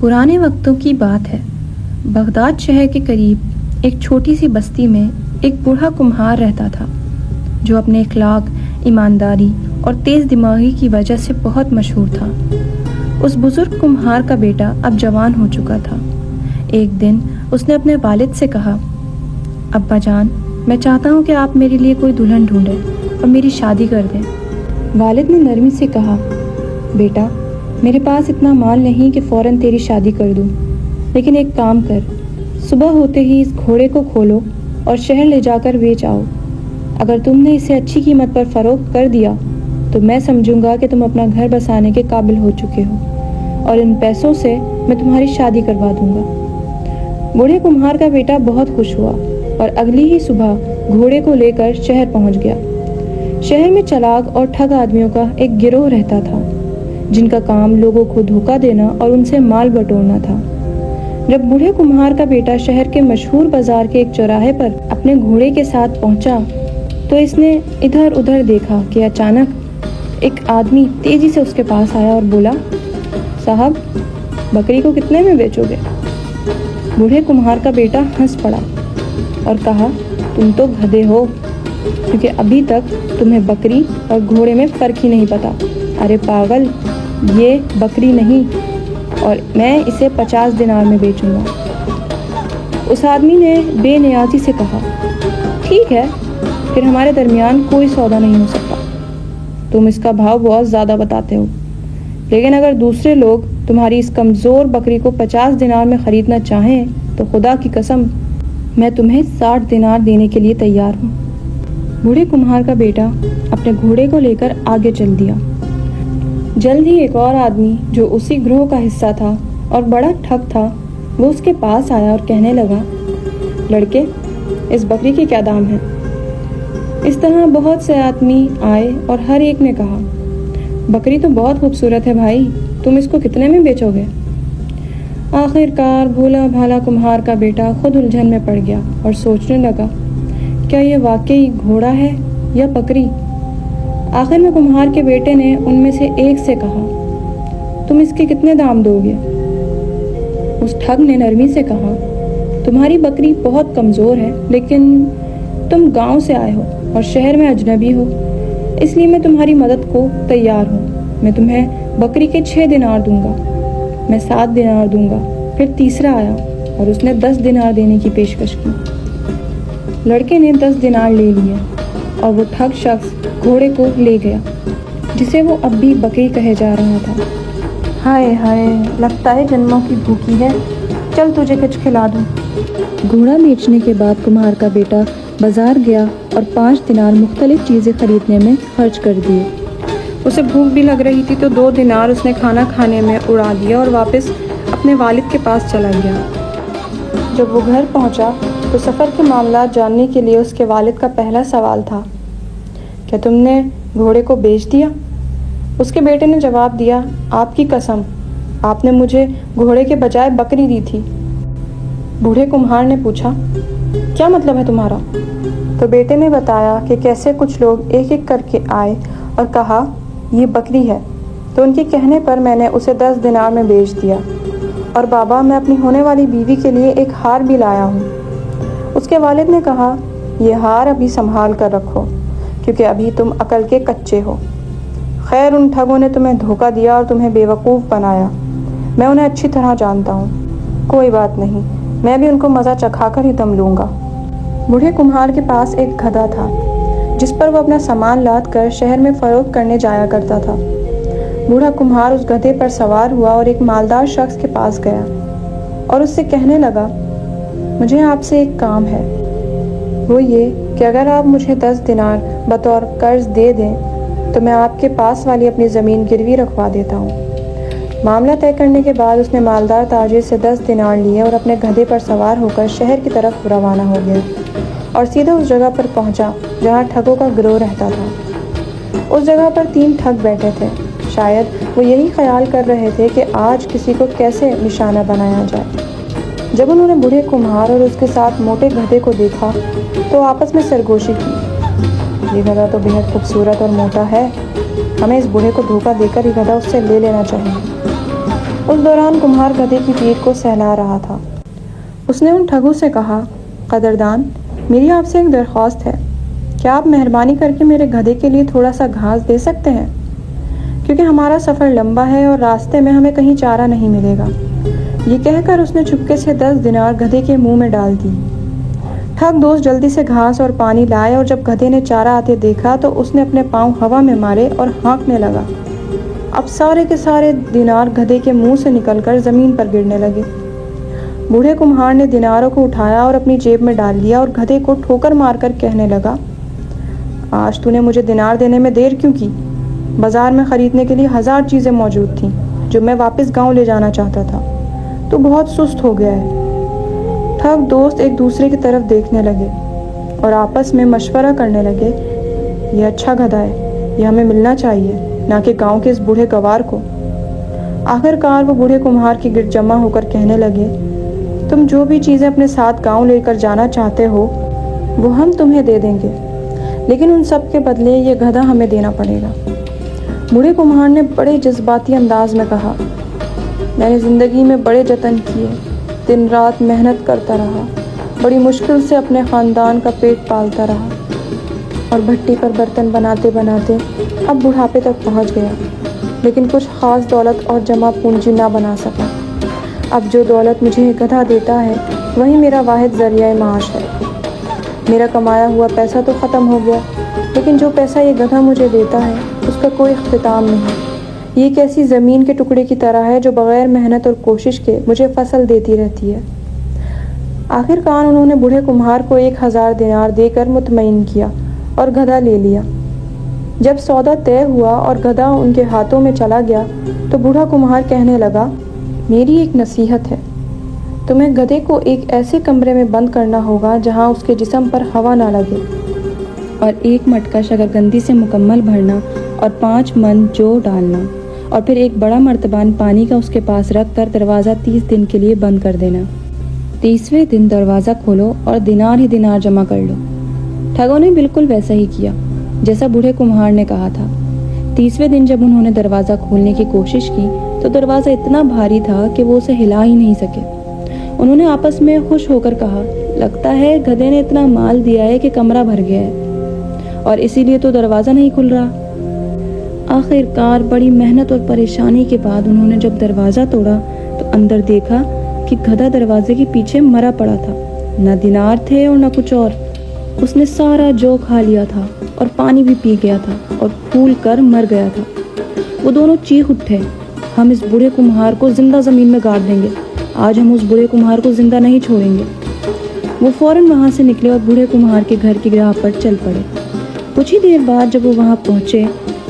پرانے وقتوں کی بات ہے۔ بغداد شہر کے قریب ایک چھوٹی سی بستی میں ایک بوڑھا کمہار رہتا تھا جو اپنے اخلاق، ایمانداری اور تیز دماغی کی وجہ سے بہت مشہور تھا۔ اس بزرگ کمہار کا بیٹا اب جوان ہو چکا تھا۔ ایک دن اس نے اپنے والد سے کہا، ابا جان، میں چاہتا ہوں کہ آپ میرے لیے کوئی دلہن ڈھونڈیں اور میری شادی کر دیں۔ والد نے نرمی سے کہا، بیٹا، میرے پاس اتنا مال نہیں کہ فوراً تیری شادی کر دوں، لیکن ایک کام کر، صبح ہوتے ہی اس گھوڑے کو کھولو اور شہر لے جا کر بیچ آؤ۔ اگر تم نے اسے اچھی قیمت پر فروخت کر دیا تو میں سمجھوں گا کہ تم اپنا گھر بسانے کے قابل ہو چکے ہو، اور ان پیسوں سے میں تمہاری شادی کروا دوں گا۔ بوڑھے کمہار کا بیٹا بہت خوش ہوا اور اگلی ہی صبح گھوڑے کو لے کر شہر پہنچ گیا۔ شہر میں چلاک اور ٹھگ آدمیوں کا ایک گروہ رہتا تھا جن کا کام لوگوں کو دھوکہ دینا اور ان سے مال بٹورنا تھا۔ جب بوڑھے کمہار کا بیٹا شہر کے مشہور بازار کے ایک چوراہے پر اپنے گھوڑے کے ساتھ پہنچا تو اس نے ادھر ادھر دیکھا کہ اچانک ایک آدمی تیزی سے اس کے پاس آیا اور بولا، صاحب، بکری کو کتنے میں بیچو گے؟ بوڑھے کمہار کا بیٹا ہنس پڑا اور کہا، تم تو گدھے ہو، کیونکہ ابھی تک تمہیں بکری اور گھوڑے میں فرق ہی نہیں پتا۔ ارے پاگل، یہ بکری نہیں اور میں اسے 50 دینار میں بیچوں گا۔ اس آدمی نے بے نیازی سے کہا، ٹھیک ہے، پھر ہمارے درمیان کوئی سودا نہیں ہو سکتا۔ تم اس کا بھاؤ بہت زیادہ بتاتے ہو، لیکن اگر دوسرے لوگ تمہاری اس کمزور بکری کو 50 دینار میں خریدنا چاہیں تو خدا کی قسم میں تمہیں 60 دینار دینے کے لیے تیار ہوں۔ بوڑھے کمہار کا بیٹا اپنے گھوڑے کو لے کر آگے چل دیا۔ جلد ہی ایک اور آدمی جو اسی گروہ کا حصہ تھا اور بڑا ٹھگ تھا، وہ اس کے پاس آیا اور کہنے لگا، لڑکے، اس بکری کے کیا دام ہے؟ اس طرح بہت سے آدمی آئے اور ہر ایک نے کہا، بکری تو بہت خوبصورت ہے بھائی، تم اس کو کتنے میں بیچو گے؟ آخر کار بھولا بھالا کمہار کا بیٹا خود الجھن میں پڑ گیا اور سوچنے لگا، کیا یہ واقعی گھوڑا ہے یا بکری؟ آخر میں کمہار کے بیٹے نے ان میں سے ایک سے کہا، تم اس کے کتنے دام دو گے؟ اس ٹھگ نے نرمی سے کہا، تمہاری بکری بہت کمزور ہے، لیکن تم گاؤں سے آئے ہو اور شہر میں اجنبی ہو، اس لیے میں تمہاری مدد کو تیار ہوں۔ میں تمہیں بکری کے 6 دینار دوں گا۔ میں 7 دینار دوں گا۔ پھر تیسرا آیا اور اس نے 10 دینار دینے کی پیشکش کی۔ لڑکے نے 10 دینار لے لیے اور وہ ٹھگ شخص گھوڑے کو لے گیا جسے وہ اب بھی بکری کہے جا رہا تھا۔ ہائے ہائے، لگتا ہے جنموں کی بھوکی ہے، چل تجھے کچھ کھلا دوں۔ گھوڑا بیچنے کے بعد کمہار کا بیٹا بازار گیا اور 5 دینار مختلف چیزیں خریدنے میں خرچ کر دیے۔ اسے بھوک بھی لگ رہی تھی تو 2 دینار اس نے کھانا کھانے میں اڑا دیا اور واپس اپنے والد کے پاس چلا گیا۔ جب وہ گھر پہنچا تو سفر کے معاملات جاننے کے لیے اس کے والد کا پہلا سوال تھا، کیا تم نے گھوڑے کو بیچ دیا؟ اس کے بیٹے نے جواب دیا، آپ کی قسم، آپ نے مجھے گھوڑے کے بجائے بکری دی تھی۔ بوڑھے کمہار نے پوچھا، کیا مطلب ہے تمہارا؟ تو بیٹے نے بتایا کہ کیسے کچھ لوگ ایک ایک کر کے آئے اور کہا، یہ بکری ہے، تو ان کے کہنے پر میں نے اسے 10 دینار میں بیچ دیا، اور بابا، میں اپنی ہونے والی بیوی کے لیے ایک ہار بھی لایا ہوں۔ اس کے والد نے کہا، یہ ہار ابھی سنبھال کر رکھو، کیونکہ ابھی تم عقل کے کچے ہو۔ خیر، ان ٹھگوں نے تمہیں دھوکہ دیا اور تمہیں بیوقوف بنایا، میں انہیں اچھی طرح جانتا ہوں۔ کوئی بات نہیں، میں بھی ان کو مزہ چکھا کر ہی دم لوں گا۔ بوڑھے کمہار کے پاس ایک گدھا تھا جس پر وہ اپنا سامان لاد کر شہر میں فروخت کرنے جایا کرتا تھا۔ بوڑھا کمہار اس گدھے پر سوار ہوا اور ایک مالدار شخص کے پاس گیا اور اس سے کہنے لگا، مجھے آپ سے ایک کام ہے، وہ یہ کہ اگر آپ مجھے 10 دینار بطور قرض دے دیں تو میں آپ کے پاس والی اپنی زمین گروی رکھوا دیتا ہوں۔ معاملہ طے کرنے کے بعد اس نے مالدار تاجر سے 10 دینار لیے اور اپنے گدھے پر سوار ہو کر شہر کی طرف روانہ ہو گیا اور سیدھا اس جگہ پر پہنچا جہاں ٹھگوں کا گروہ رہتا تھا۔ اس جگہ پر 3 ٹھگ بیٹھے تھے۔ شاید وہ یہی خیال کر رہے تھے کہ آج کسی کو کیسے نشانہ بنایا جائے۔ جب انہوں نے بوڑھے کمہار اور اس کے ساتھ موٹے گدھے کو دیکھا تو آپس میں سرگوشی کی، یہ گدھا تو بہت خوبصورت اور موٹا ہے، ہمیں اس بوڑھے کو دھوکہ دے کر یہ گدھا اس سے لے لینا چاہیے۔ اس دوران کمہار گدھے کی پیٹھ کو سہلا رہا تھا۔ اس نے ان ٹھگوں سے کہا، قدردان، میری آپ سے ایک درخواست ہے، کیا آپ مہربانی کر کے میرے گدھے کے لیے تھوڑا سا گھاس دے سکتے ہیں؟ کیونکہ ہمارا سفر لمبا ہے اور راستے میں ہمیں کہیں چارہ نہیں ملے گا۔ یہ کہہ کر اس نے چپکے سے 10 دینار گدھے کے منہ میں ڈال دی۔ ٹھگ دوست جلدی سے گھاس اور پانی لائے اور جب گدھے نے چارہ آتے دیکھا تو اس نے اپنے پاؤں ہوا میں مارے اور ہانکنے لگا۔ اب سارے کے سارے دینار گدھے کے منہ سے نکل کر زمین پر گرنے لگے۔ بوڑھے کمہار نے دیناروں کو اٹھایا اور اپنی جیب میں ڈال لیا اور گدھے کو ٹھوکر مار کر کہنے لگا، آج تو نے مجھے دینار دینے میں دیر کیوں کی؟ بازار میں خریدنے کے لیے 1000 چیزیں موجود تھیں جو میں واپس گاؤں لے جانا چاہتا تھا۔ تو بہت سست ہو گیا ہے۔ ٹھگ دوست ایک دوسرے کی طرف دیکھنے لگے اور آپس میں مشورہ کرنے لگے، یہ اچھا گدھا ہے، یہ ہمیں ملنا چاہیے، نہ کہ گاؤں کے اس بوڑھے گوار کو۔ آخر کار وہ بوڑھے کمہار کے گرد جمع ہو کر کہنے لگے، تم جو بھی چیزیں اپنے ساتھ گاؤں لے کر جانا چاہتے ہو وہ ہم تمہیں دے دیں گے، لیکن ان سب کے بدلے یہ گدھا ہمیں دینا پڑے گا۔ بوڑھے کمہار نے بڑے جذباتی انداز میں کہا، میں نے زندگی میں بڑے جتن کیے، دن رات محنت کرتا رہا، بڑی مشکل سے اپنے خاندان کا پیٹ پالتا رہا اور بھٹی پر برتن بناتے بناتے اب بڑھاپے تک پہنچ گیا، لیکن کچھ خاص دولت اور جمع پونجی نہ بنا سکا۔ اب جو دولت مجھے گدھا دیتا ہے وہی میرا واحد ذریعہ معاش ہے۔ میرا کمایا ہوا پیسہ تو ختم ہو گیا، لیکن جو پیسہ یہ گدھا مجھے دیتا ہے اس کا کوئی اختتام نہیں۔ یہ ایک ایسی زمین کے ٹکڑے کی طرح ہے جو بغیر محنت اور کوشش کے مجھے فصل دیتی رہتی ہے۔ آخر کار انہوں نے بوڑھے کمہار کو 1000 دینار دے کر مطمئن کیا اور گدھا لے لیا۔ جب سودا طے ہوا اور گدھا ان کے ہاتھوں میں چلا گیا تو بوڑھا کمہار کہنے لگا، میری ایک نصیحت ہے، تمہیں گدھے کو ایک ایسے کمرے میں بند کرنا ہوگا جہاں اس کے جسم پر ہوا نہ لگے، اور ایک مٹکا شکرقندی سے مکمل بھرنا اور 5 من جو ڈالنا، اور پھر ایک بڑا مرتبان پانی کا اس کے پاس رکھ کر دروازہ 30 دن کے لیے بند کر دینا۔ 30ویں دن دروازہ کھولو اور دینار ہی دینار جمع کر لو۔ ٹھگوں نے بالکل ویسا ہی کیا جیسا بوڑھے کمہار نے کہا تھا۔ 30ویں دن جب انہوں نے دروازہ کھولنے کی کوشش کی تو دروازہ اتنا بھاری تھا کہ وہ اسے ہلا ہی نہیں سکے۔ انہوں نے آپس میں خوش ہو کر کہا، لگتا ہے گدھے نے اتنا مال دیا ہے کہ کمرہ بھر گیا ہے، اور اسی لیے تو دروازہ نہیں کھل رہا۔ آخر کار بڑی محنت اور پریشانی کے بعد انہوں نے جب دروازہ توڑا تو اندر دیکھا کہ گدھا دروازے کے پیچھے مرا پڑا تھا، نہ دینار تھے اور نہ کچھ اور۔ اس نے سارا جو کھا لیا تھا اور پانی بھی پی گیا تھا اور پھول کر مر گیا تھا۔ وہ دونوں چیخ اٹھے، ہم اس بوڑھے کمہار کو زندہ زمین میں گاڑ دیں گے، آج ہم اس بوڑھے کمہار کو زندہ نہیں چھوڑیں گے۔ وہ فوراً وہاں سے نکلے اور بوڑھے کمہار کے گھر کی راہ پر چل پڑے۔ کچھ ہی دیر بعد جب وہ وہاں پہنچے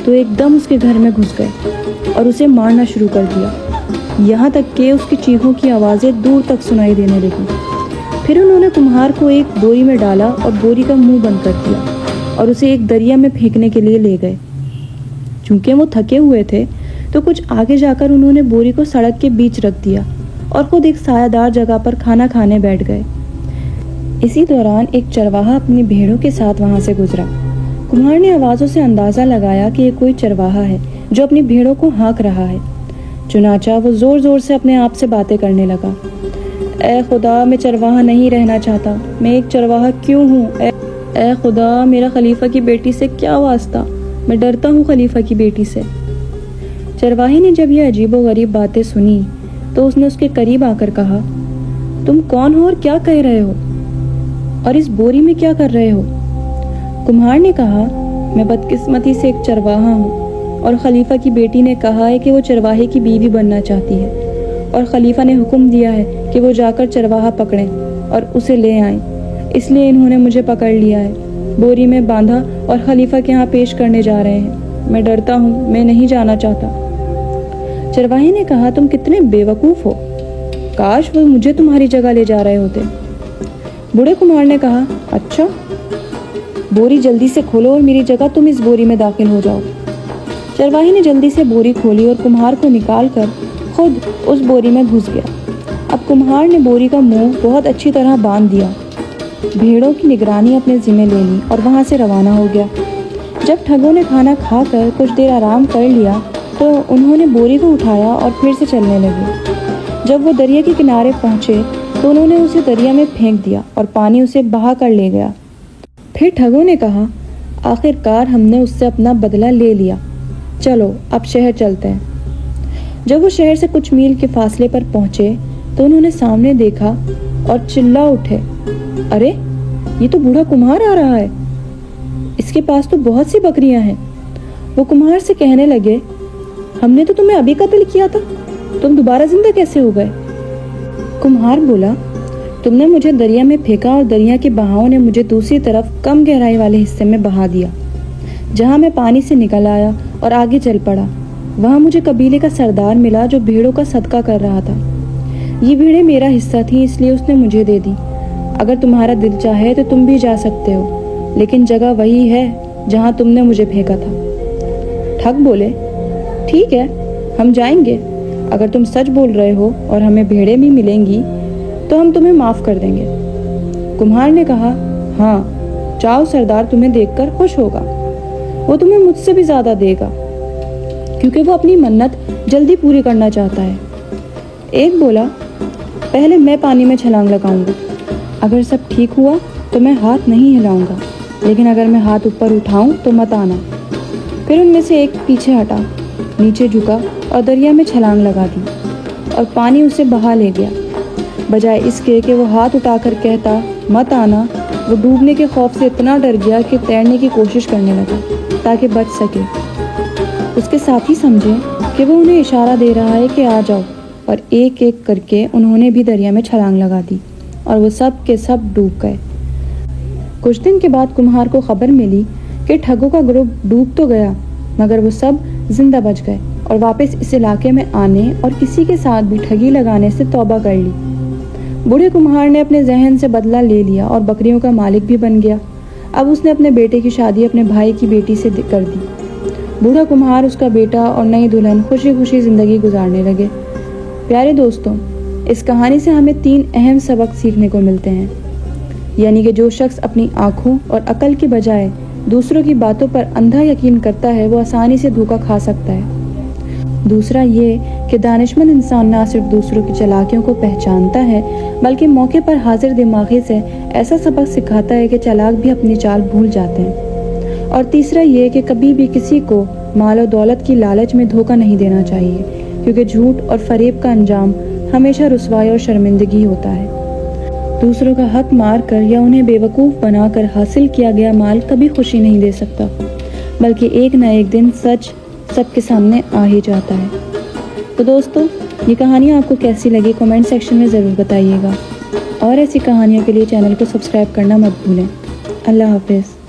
تو ایک دم اس کے گھر میں گھس گئے اور اسے مارنا شروع کر دیا، یہاں تک کہ اس کی چیخوں کی آوازیں دور تک سنائی دینے لگی۔ پھر انہوں نے کمہار کو ایک بوری میں ڈالا اور بوری کا منہ بند کر دیا اور اسے ایک دریا میں پھینکنے کے لیے لے گئے۔ چونکہ وہ تھکے ہوئے تھے تو کچھ آگے جا کر انہوں نے بوری کو سڑک کے بیچ رکھ دیا اور خود ایک سایہ دار جگہ پر کھانا کھانے بیٹھ گئے۔ اسی دوران ایک چرواہا اپنی بھیڑوں کے ساتھ وہاں سے گزرا۔ کمہار نے آوازوں سے اندازہ لگایا کہ یہ کوئی چرواہا ہے جو اپنی بھیڑوں کو ہانک رہا ہے۔ چنانچہ وہ زور زور سے اپنے آپ سے باتیں کرنے لگا، اے خدا، میں چرواہا نہیں رہنا چاہتا، میں ایک چرواہا کیوں ہوں؟ اے خدا، میرا خلیفہ کی بیٹی سے کیا واسطہ، میں ڈرتا ہوں خلیفہ کی بیٹی سے۔ چرواہے نے جب یہ عجیب و غریب باتیں سنی تو اس نے اس کے قریب آ کر کہا، تم کون ہو اور کیا کہہ رہے ہو، اور اس بوری میں کیا کر رہے ہو؟ کمہار نے کہا، میں بدقسمتی سے ایک چرواہا ہوں، اور خلیفہ کی بیٹی نے کہا ہے کہ وہ چرواہے کی بیوی بننا چاہتی ہے، اور خلیفہ نے حکم دیا ہے کہ وہ جا کر چرواہا پکڑیں اور اسے لے آئیں، اس لیے انہوں نے مجھے پکڑ لیا ہے، بوری میں باندھا اور خلیفہ کے ہاں پیش کرنے جا رہے ہیں۔ میں ڈرتا ہوں، میں نہیں جانا چاہتا۔ چرواہے نے کہا، تم کتنے بے وقوف ہو، کاش وہ مجھے تمہاری جگہ لے جا رہے ہوتے۔ بوڑھے کمہار نے کہا، اچھا، بوری جلدی سے کھولو اور میری جگہ تم اس بوری میں داخل ہو جاؤ۔ چرواہے نے جلدی سے بوری کھولی اور کمہار کو نکال کر خود اس بوری میں گھس گیا۔ اب کمہار نے بوری کا منہ بہت اچھی طرح باندھ دیا، بھیڑوں کی نگرانی اپنے ذمہ لے لی اور وہاں سے روانہ ہو گیا۔ جب ٹھگوں نے کھانا کھا کر کچھ دیر آرام کر لیا تو انہوں نے بوری کو اٹھایا اور پھر سے چلنے لگے۔ جب وہ دریا کے کنارے پہنچے تو انہوں نے اسے دریا میں پھینک دیا اور پانی اسے بہا کر لے گیا۔ پھر ٹھگوں نے کہا، آخر کار ہم نے اس سے اپنا بدلہ لے لیا، چلو اب شہر چلتے ہیں۔ جب وہ شہر سے کچھ میل کے فاصلے پر پہنچے تو انہوں نے سامنے دیکھا اور چلا اٹھے، ارے یہ تو بوڑھا کمہار آ رہا ہے، اس کے پاس تو بہت سی بکریاں ہیں۔ وہ کمہار سے کہنے لگے، ہم نے تو تمہیں ابھی قتل کیا تھا، تم دوبارہ زندہ کیسے ہو گئے؟ کمہار بولا، تم نے مجھے دریا میں پھینکا اور دریا کے بہاؤ نے مجھے دوسری طرف کم گہرائی والے حصے میں بہا دیا، جہاں میں پانی سے نکل آیا اور آگے چل پڑا۔ وہاں مجھے قبیلے کا سردار ملا جو بھیڑوں کا صدقہ کر رہا تھا۔ یہ بھیڑیں میرا حصہ تھیں، اس لیے اس نے مجھے دے دی۔ اگر تمہارا دل چاہے تو تم بھی جا سکتے ہو، لیکن جگہ وہی ہے جہاں تم نے مجھے پھینکا تھا۔ ٹھگ بولے، ٹھیک ہے ہم جائیں گے، اگر تم سچ بول رہے ہو اور ہمیں بھیڑیں بھی ملیں گی تو ہم تمہیں معاف کر دیں گے۔ کمہار نے کہا، ہاں جاؤ، سردار تمہیں دیکھ کر خوش ہوگا، وہ تمہیں مجھ سے بھی زیادہ دے گا کیونکہ وہ اپنی منت جلدی پوری کرنا چاہتا ہے۔ ایک بولا، پہلے میں پانی میں چھلانگ لگاؤں گا، اگر سب ٹھیک ہوا تو میں ہاتھ نہیں ہلاؤں گا، لیکن اگر میں ہاتھ اوپر اٹھاؤں تو مت آنا۔ پھر ان میں سے ایک پیچھے ہٹا، نیچے جھکا اور دریا میں چھلانگ لگا دی اور پانی اسے بہا لے گیا۔ بجائے اس کے کہ وہ ہاتھ اٹھا کر کہتا مت آنا، وہ ڈوبنے کے خوف سے اتنا ڈر گیا کہ تیرنے کی کوشش کرنے لگا تاکہ بچ سکے۔ اس کے ساتھی سمجھے کہ وہ انہیں اشارہ دے رہا ہے کہ آ جاؤ، اور ایک ایک کر کے انہوں نے بھی دریا میں چھلانگ لگا دی اور وہ سب کے سب ڈوب گئے۔ کچھ دن کے بعد کمہار کو خبر ملی کہ ٹھگوں کا گروہ ڈوب تو گیا مگر وہ سب زندہ بچ گئے اور واپس اس علاقے میں آنے اور کسی کے ساتھ بھی ٹھگی لگانے سے توبہ کر لی۔ بوڑھے کمہار نے اپنے ذہن سے بدلہ لے لیا اور بکریوں کا مالک بھی بن گیا۔ اب اس نے اپنے بیٹے کی شادی اپنے بھائی کی بیٹی سے کر دی۔ بوڑھا کمہار، اس کا بیٹا اور نئی دلہن خوشی خوشی زندگی گزارنے لگے۔ پیارے دوستوں، اس کہانی سے ہمیں 3 اہم سبق سیکھنے کو ملتے ہیں، یعنی کہ جو شخص اپنی آنکھوں اور عقل کے بجائے دوسروں کی باتوں پر اندھا یقین کرتا ہے وہ آسانی سے دھوکہ کھا سکتا ہے۔ دوسرا یہ کہ دانشمند انسان نہ صرف دوسروں کی چالاکیوں کو پہچانتا ہے بلکہ موقع پر حاضر دماغی سے ایسا سبق سکھاتا ہے کہ چالاک بھی اپنی چال بھول جاتے ہیں۔ اور تیسرا یہ کہ کبھی بھی کسی کو مال و دولت کی لالچ میں دھوکہ نہیں دینا چاہیے، کیونکہ جھوٹ اور فریب کا انجام ہمیشہ رسوائی اور شرمندگی ہوتا ہے۔ دوسروں کا حق مار کر یا انہیں بے وقوف بنا کر حاصل کیا گیا مال کبھی خوشی نہیں دے سکتا، بلکہ ایک نہ ایک دن سچ سب کے سامنے آ ہی جاتا ہے۔ تو دوستو، یہ کہانیاں آپ کو کیسی لگی کمنٹ سیکشن میں ضرور بتائیے گا، اور ایسی کہانیوں کے لیے چینل کو سبسکرائب کرنا مت بھولیں۔ اللہ حافظ۔